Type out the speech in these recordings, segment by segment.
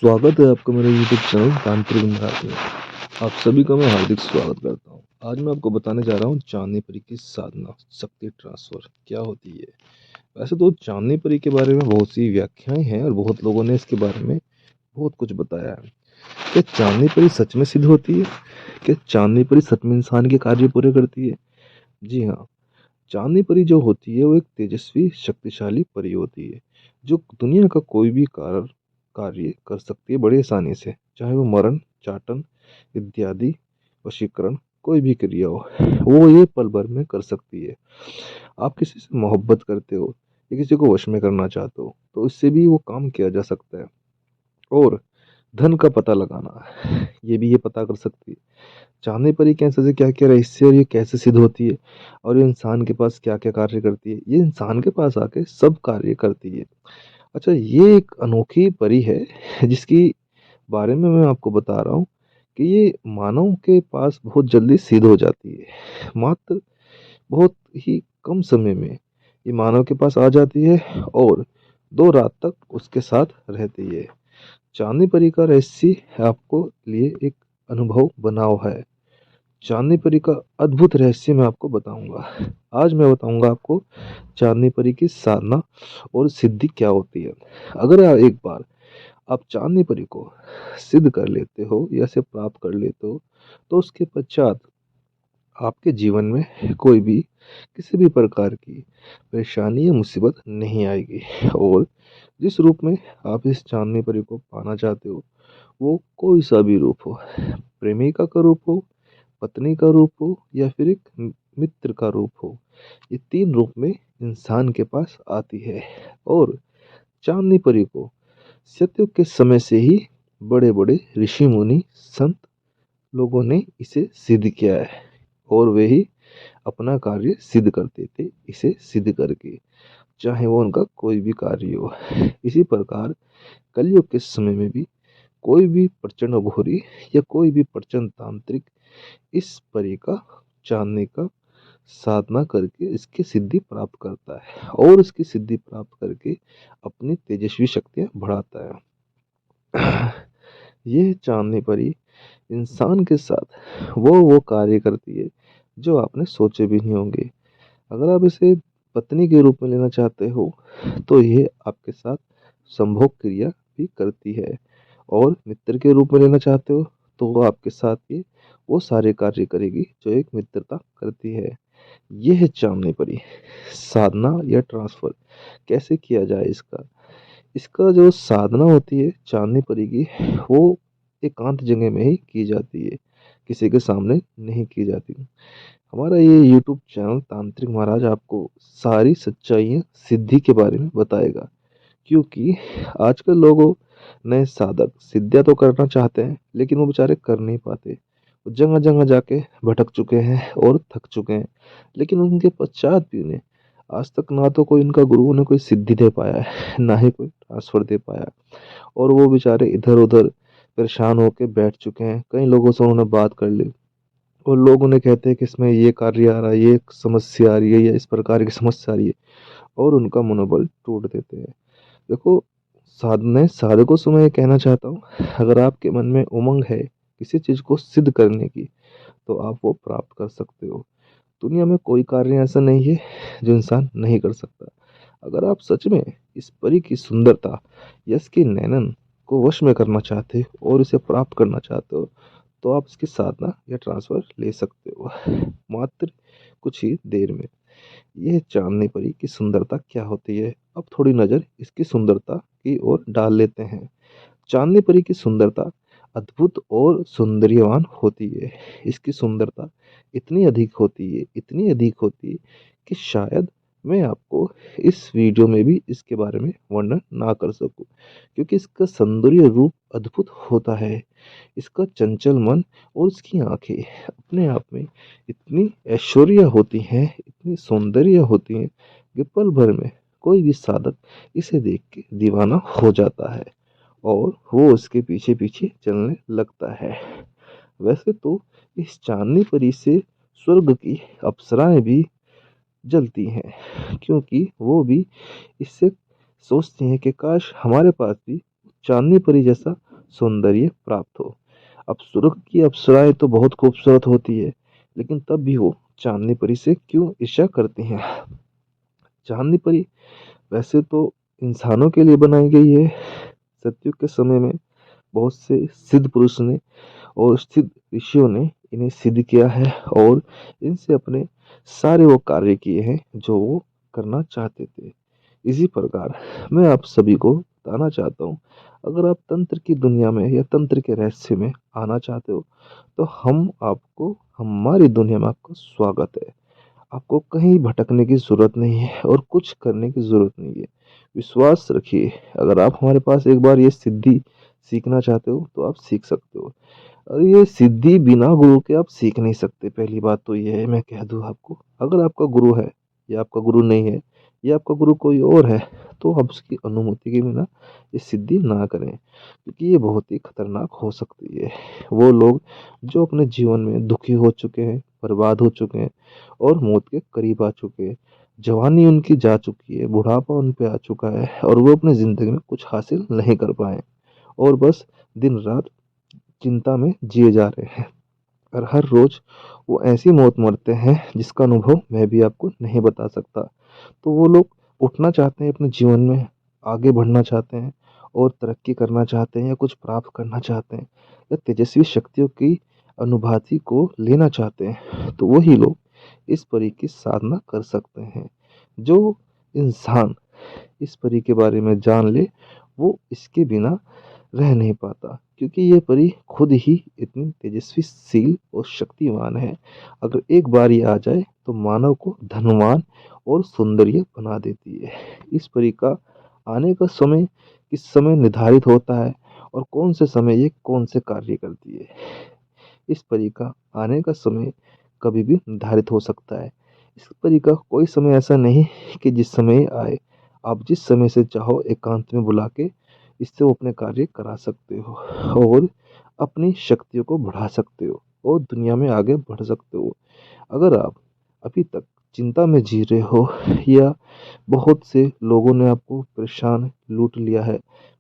स्वागत है आपका मेरे यूट्यूब चैनल तांत्रिक मराठी में। आप सभी का मैं हार्दिक स्वागत करता हूं। आज मैं आपको बताने जा रहा हूं चांदनी परी की साधना शक्ति ट्रांसफर क्या होती है। वैसे तो चांदनी परी के बारे में बहुत सी व्याख्याएं हैं और बहुत लोगों ने इसके बारे में बहुत कुछ बताया है। क्या चांदनी परी सच में सिद्ध होती है? क्या चांदनी परी सच में इंसान के कार्य पूरे करती है? जी हाँ, चांदनी परी जो होती है वो एक तेजस्वी शक्तिशाली परी होती है जो दुनिया का कोई भी कार्य कर सकती है बड़ी आसानी से, चाहे वो मरण, चाटन इत्यादि वशीकरण कोई भी क्रिया हो, वो ये पल भर में कर सकती है। आप किसी से मोहब्बत करते हो या किसी को वश में करना चाहते हो तो इससे भी वो काम किया जा सकता है। और धन का पता लगाना, ये भी ये पता कर सकती है चांदनी परी कैसे से क्या क्या रहस्य और ये कैसे सिद्ध होती है, और ये इंसान के पास क्या क्या कार्य करती है। ये इंसान के पास आके सब कार्य करती है। अच्छा, ये एक अनोखी परी है जिसकी बारे में मैं आपको बता रहा हूँ कि ये मानव के पास बहुत जल्दी सिद्ध हो जाती है। मात्र बहुत ही कम समय में ये मानव के पास आ जाती है और 2 रात तक उसके साथ रहती है। चांदनी परी का रहस्य आपको लिए एक अनुभव बनाओ है। चांदनी परी का अद्भुत रहस्य मैं आपको बताऊंगा। आज मैं बताऊंगा आपको चांदनी परी की साधना और सिद्धि क्या होती है। अगर एक बार आप चांदनी परी को सिद्ध कर लेते हो या से प्राप्त कर लेते हो तो उसके पश्चात आपके जीवन में कोई भी किसी भी प्रकार की परेशानी या मुसीबत नहीं आएगी। और जिस रूप में आप इस चांदनी परी को पाना चाहते हो वो कोई सा भी रूप हो, प्रेमिका का रूप हो, पत्नी का रूप हो या फिर एक मित्र का रूप हो, ये 3 रूप में इंसान के पास आती है। और चांदनी परी को सतयुग के समय से ही बड़े बड़े ऋषि मुनि संत लोगों ने इसे सिद्ध किया है और वे ही अपना कार्य सिद्ध करते थे इसे सिद्ध करके, चाहे वो उनका कोई भी कार्य हो। इसी प्रकार कलयुग के समय में भी कोई भी प्रचंड घोरी या कोई भी प्रचंड तांत्रिक इस परी का चांदनी का साधना करके इसकी सिद्धि प्राप्त करता है और इसकी सिद्धि प्राप्त करके अपनी तेजस्वी शक्तियां बढ़ाता है। यह चांदनी परी इंसान के साथ वो कार्य करती है जो आपने सोचे भी नहीं होंगे। अगर आप इसे पत्नी के रूप में लेना चाहते हो तो ये आपके साथ संभोग क्रिया भी करती है, और मित्र के रूप में लेना चाहते हो तो वो आपके साथ ये वो सारे कार्य करेगी जो एक मित्रता करती है। यह है चांदनी परी। साधना या ट्रांसफर कैसे किया जाए इसका, इसका जो साधना होती है चांदनी परी की वो एकांत जगह में ही की जाती है, किसी के सामने नहीं की जाती। हमारा ये यूट्यूब चैनल तांत्रिक महाराज आपको सारी सच्चाइयाँ सिद्धि के बारे में बताएगा, क्योंकि आजकल लोगों नए साधक सिद्धियाँ तो करना चाहते हैं लेकिन वो बेचारे कर नहीं पाते। वो जगह जगह जाके भटक चुके हैं और थक चुके हैं, लेकिन उनके पश्चात भी उन्हें आज तक ना तो कोई उनका गुरु उन्हें कोई सिद्धि दे पाया है ना ही कोई ट्रांसफर दे पाया, और वो बेचारे इधर उधर परेशान होकर बैठ चुके हैं। कई लोगों से उन्होंने बात कर ली और लोग उन्हें कहते हैं कि इसमें ये कार्य आ रहा है, ये समस्या आ रही है या इस प्रकार की समस्या आ रही है, और उनका मनोबल टूट देते हैं। देखो, साधने साधकों से मैं ये कहना चाहता हूँ, अगर आपके मन में उमंग है किसी चीज को सिद्ध करने की तो आप वो प्राप्त कर सकते हो। दुनिया में कोई कार्य ऐसा नहीं है जो इंसान नहीं कर सकता। अगर आप सच में इस परी की सुंदरता या इसके नैनन को वश में करना चाहते हो और इसे प्राप्त करना चाहते हो तो आप इसकी साधना या ट्रांसफर ले सकते हो मात्र कुछ ही देर में। यह चांदनी परी की सुंदरता क्या होती है, अब थोड़ी नज़र इसकी सुंदरता की ओर डाल लेते हैं। चांदनी परी की सुंदरता अद्भुत और सौंदर्यवान होती है। इसकी सुंदरता इतनी अधिक होती है, इतनी अधिक होती है कि शायद मैं आपको इस वीडियो में भी इसके बारे में वर्णन ना कर सकूं, क्योंकि इसका सौंदर्य रूप अद्भुत होता है। इसका चंचल मन और उसकी आंखें अपने आप में इतनी ऐश्वर्य होती हैं, इतनी सौंदर्य होती हैं कि पल भर में कोई भी साधक इसे देख के दीवाना हो जाता है और वो उसके पीछे पीछे चलने लगता है। वैसे तो इस चांदनी परी से स्वर्ग की अप्सराएं भी जलती हैं, क्योंकि वो भी इससे सोचती हैं कि काश हमारे पास भी चांदनी परी जैसा सौंदर्य प्राप्त हो। अब स्वर्ग की अप्सराएं तो बहुत खूबसूरत होती है, लेकिन तब भी वो चांदनी परी से क्यों ईर्ष्या करती हैं? चांदनी परी वैसे तो इंसानों के लिए बनाई गई है। सतयुग के समय में बहुत से सिद्ध पुरुष ने और सिद्ध ऋषियों ने इन्हें सिद्ध किया है और इनसे अपने सारे वो कार्य किए हैं जो वो करना चाहते थे। इसी प्रकार मैं आप सभी को बताना चाहता हूँ, अगर आप तंत्र की दुनिया में या तंत्र के रहस्य में आना चाहते हो तो हम आपको हमारी दुनिया में आपका स्वागत है। आपको कहीं भटकने की ज़रूरत नहीं है और कुछ करने की ज़रूरत नहीं है। विश्वास रखिए, अगर आप हमारे पास एक बार ये सिद्धि सीखना चाहते हो तो आप सीख सकते हो। और ये सिद्धि बिना गुरु के आप सीख नहीं सकते। पहली बात तो ये है, मैं कह दूँ आपको, अगर आपका गुरु है या आपका गुरु नहीं है या आपका गुरु कोई और है तो आप उसकी अनुमति के बिना ये सिद्धि ना करें, क्योंकि ये बहुत ही खतरनाक हो सकती है। वो लोग जो अपने जीवन में दुखी हो चुके हैं, बर्बाद हो चुके हैं और मौत के करीब आ चुके हैं, जवानी उनकी जा चुकी है, बुढ़ापा उन पे आ चुका है और वो अपनी ज़िंदगी में कुछ हासिल नहीं कर पाए और बस दिन रात चिंता में जिए जा रहे हैं। और हर रोज वो ऐसी मौत मरते हैं जिसका अनुभव मैं भी आपको नहीं बता सकता। तो वो लोग उठना चाहते हैं अपने जीवन में, आगे बढ़ना चाहते हैं और तरक्की करना चाहते हैं या कुछ प्राप्त करना चाहते हैं या तेजस्वी शक्तियों की अनुभूति को लेना चाहते हैं, तो वही लोग इस परी की साधना कर सकते हैं। जो इंसान इस परी के बारे में जान ले वो इसके बिना रह नहीं पाता, क्योंकि ये परी खुद ही इतनी तेजस्वी शील और शक्तिवान है। अगर एक बार ये आ जाए तो मानव को धनवान और सुंदरिय बना देती है। इस परी का आने का समय किस समय निर्धारित होता है और कौन से समय ये कौन से कार्य करती है, इस परी का आने का समय कभी भी निर्धारित हो सकता है। इस परी का कोई समय ऐसा नहीं कि जिस समय ये आए। आप जिस समय से चाहो एकांत में बुला के इससे वो अपने कार्य करा सकते हो और अपनी शक्तियों को बढ़ा सकते हो और दुनिया में आगे बढ़ सकते हो। अगर आप अभी तक चिंता में जी रहे हो या बहुत से लोगों ने आपको परेशान लूट लिया है,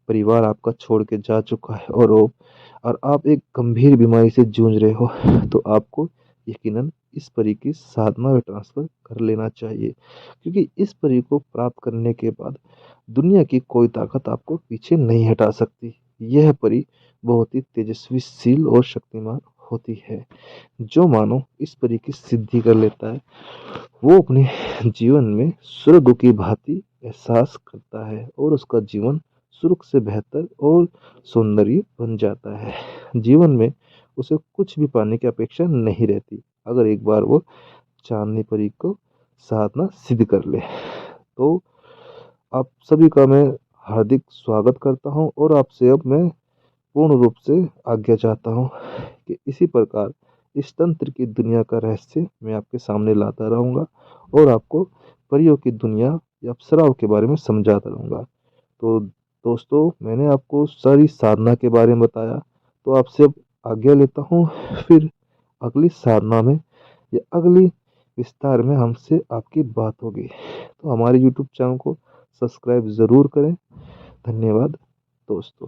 परिवार आपका छोड़ के जा चुका है और आप एक गंभीर बीमारी से जूझ रहे हो, तो आपको यकीनन इस परी की साधना में ट्रांसफ़र कर लेना चाहिए, क्योंकि इस परी को प्राप्त करने के बाद दुनिया की कोई ताकत आपको पीछे नहीं हटा सकती। यह परी बहुत ही तेजस्वीशील और शक्तिमान होती है। जो मानव इस परी की सिद्धि कर लेता है वो अपने जीवन में स्वर्ग की भांति एहसास करता है और उसका जीवन स्वर्ग से बेहतर और सौंदर्य बन जाता है। जीवन में उसे कुछ भी पाने की अपेक्षा नहीं रहती, अगर एक बार वो चांदनी परी को साधना सिद्ध कर ले। तो आप सभी का मैं हार्दिक स्वागत करता हूँ और आपसे अब मैं पूर्ण रूप से आज्ञा चाहता हूँ कि इसी प्रकार इस तंत्र की दुनिया का रहस्य मैं आपके सामने लाता रहूँगा और आपको परियों की दुनिया या अप्सराओं के बारे में समझाता रहूँगा। तो दोस्तों, मैंने आपको सारी साधना के बारे में बताया, तो आपसे अब आज्ञा लेता हूँ। फिर अगली साधना में या अगली विस्तार में हमसे आपकी बात होगी। तो हमारे यूट्यूब चैनल को सब्सक्राइब ज़रूर करें। धन्यवाद दोस्तों।